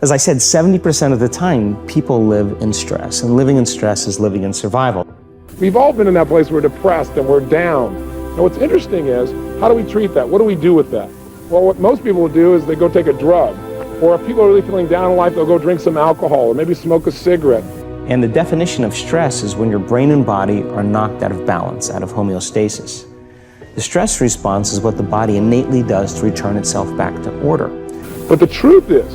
As I said, 70% of the time, people live in stress, and living in stress is living in survival. We've all been in that place where we're depressed and we're down. Now what's interesting is, how do we treat that? What do we do with that? Well, what most people will do is they go take a drug. Or if people are really feeling down in life, they'll go drink some alcohol or maybe smoke a cigarette. And the definition of stress is when your brain and body are knocked out of balance, out of homeostasis. The stress response is what the body innately does to return itself back to order. But the truth is,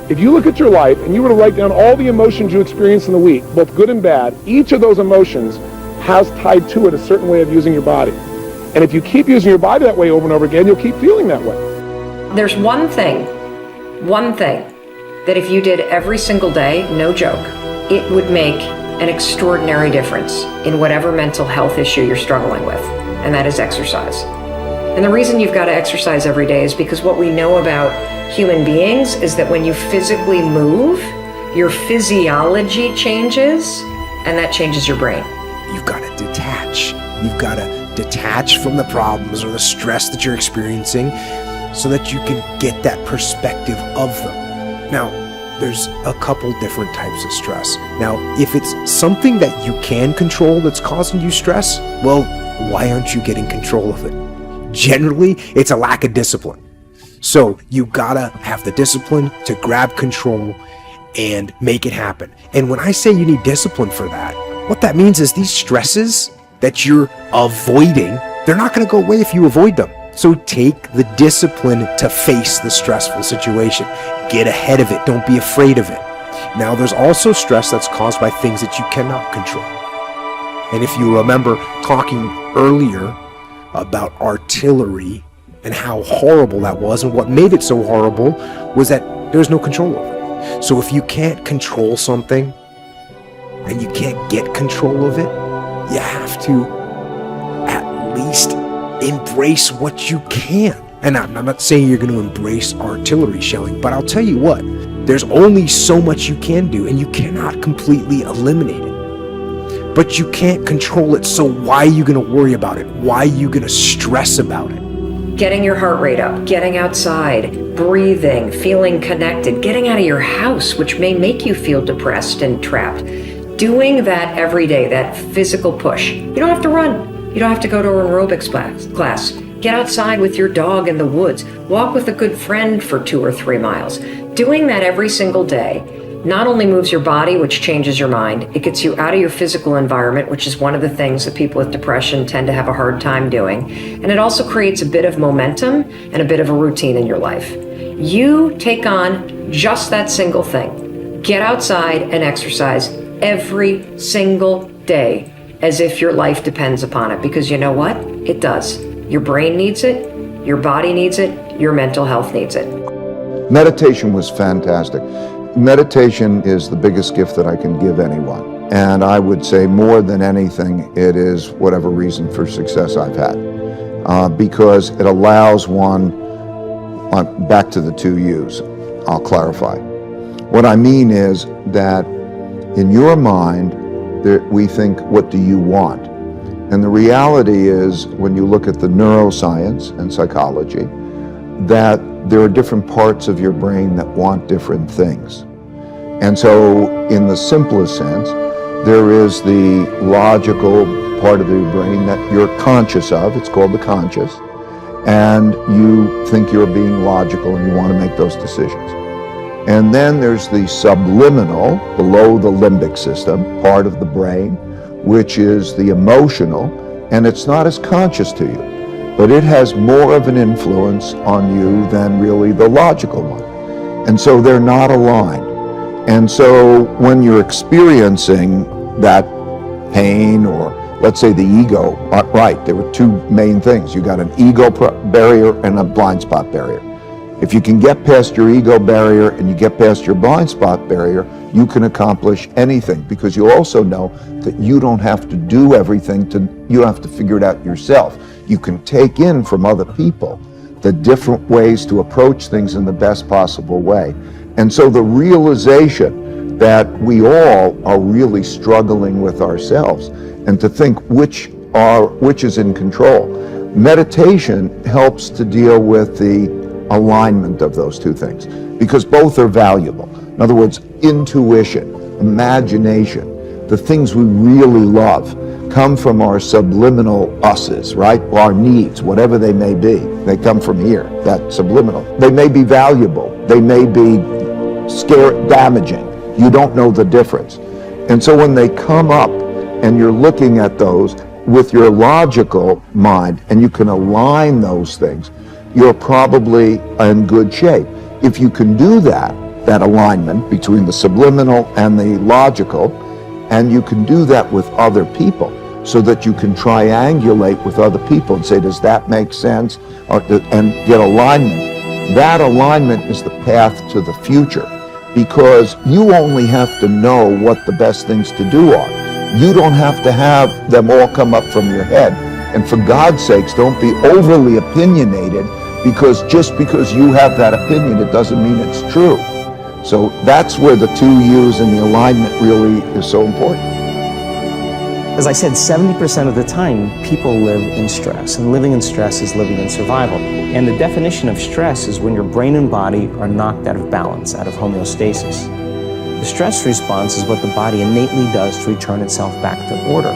if you look at your life and you were to write down all the emotions you experience in the week, both good and bad, each of those emotions has tied to it a certain way of using your body. And if you keep using your body that way over and over again, you'll keep feeling that way. There's one thing that if you did every single day, no joke, it would make an extraordinary difference in whatever mental health issue you're struggling with, and that is exercise. And the reason you've got to exercise every day is because what we know about human beings is that when you physically move, your physiology changes, and that changes your brain. You've got to detach. You've got to detach from the problems or the stress that you're experiencing so that you can get that perspective of them. Now, there's a couple different types of stress. Now, if it's something that you can control that's causing you stress, well, why aren't you getting control of it? Generally, it's a lack of discipline. So you gotta have the discipline to grab control and make it happen. And when I say you need discipline for that, what that means is these stresses that you're avoiding, they're not gonna go away if you avoid them. So take the discipline to face the stressful situation. Get ahead of it. Don't be afraid of it. Now, there's also stress that's caused by things that you cannot control. And if you remember talking earlier about artillery and how horrible that was, and what made it so horrible was that there's no control over it. So if you can't control something and you can't get control of it, you have to at least embrace what you can. And I'm not saying you're going to embrace artillery shelling, but I'll tell you what, there's only so much you can do, and you cannot completely eliminate it. But you can't control it, so why are you going to worry about it? Why are you going to stress about it? Getting your heart rate up, getting outside, breathing, feeling connected, getting out of your house, which may make you feel depressed and trapped. Doing that every day, that physical push. You don't have to run. You don't have to go to an aerobics class. Get outside with your dog in the woods. Walk with a good friend for 2 or 3 miles. Doing that every single day not only moves your body, which changes your mind, it gets you out of your physical environment, which is one of the things that people with depression tend to have a hard time doing. And it also creates a bit of momentum and a bit of a routine in your life. You take on just that single thing. Get outside and exercise every single day as if your life depends upon it, because you know what? It does. Your brain needs it, your body needs it, your mental health needs it. Meditation was fantastic. Meditation is the biggest gift that I can give anyone. And I would say more than anything, it is whatever reason for success I've had. Because it allows one, back to the 2 U's, I'll clarify. What I mean is that in your mind, we think, what do you want? And the reality is, when you look at the neuroscience and psychology, that there are different parts of your brain that want different things. And so, in the simplest sense, there is the logical part of your brain that you're conscious of, it's called the conscious, and you think you're being logical and you want to make those decisions. And then there's the subliminal, below the limbic system, part of the brain, which is the emotional, and it's not as conscious to you, but it has more of an influence on you than really the logical one. And so they're not aligned. And so when you're experiencing that pain, or let's say the ego, right, there were 2 main things. You got an ego barrier and a blind spot barrier. If you can get past your ego barrier and you get past your blind spot barrier, you can accomplish anything, because you also know that you don't have to do everything, you have to figure it out yourself. You can take in from other people the different ways to approach things in the best possible way. And so the realization that we all are really struggling with ourselves, and to think which is in control. Meditation helps to deal with the alignment of those 2 things. because both are valuable. In other words, intuition, imagination, the things we really love come from our subliminal us's, right? Our needs, whatever they may be. They come from here, that subliminal. They may be valuable. They may be damaging. You don't know the difference. And so when they come up and you're looking at those with your logical mind and you can align those things, you're probably in good shape. If you can do that alignment between the subliminal and the logical, and you can do that with other people so that you can triangulate with other people and say, does that make sense? And get alignment. That alignment is the path to the future, because you only have to know what the best things to do are. You don't have to have them all come up from your head. And for God's sakes, don't be overly opinionated, because just because you have that opinion, it doesn't mean it's true. So that's where the two U's and the alignment really is so important. As I said, 70% of the time, people live in stress, and living in stress is living in survival. And the definition of stress is when your brain and body are knocked out of balance, out of homeostasis. The stress response is what the body innately does to return itself back to order.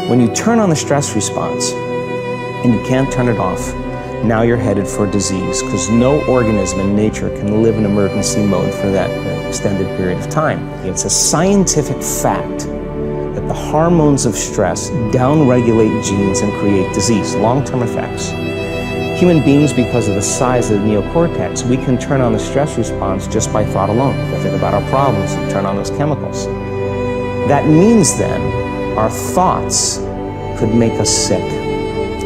When you turn on the stress response and you can't turn it off, now you're headed for disease, because no organism in nature can live in emergency mode for that extended period of time. It's a scientific fact that the hormones of stress downregulate genes and create disease, long-term effects. Human beings, because of the size of the neocortex, we can turn on the stress response just by thought alone. If we think about our problems and turn on those chemicals. That means then our thoughts could make us sick.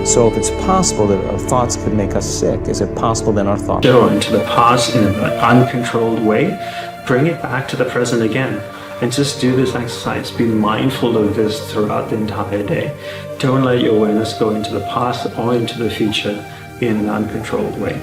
So if it's possible that our thoughts could make us sick, is it possible then our thoughts... Go into the past in an uncontrolled way, bring it back to the present again, and just do this exercise. Be mindful of this throughout the entire day. Don't let your awareness go into the past or into the future in an uncontrolled way.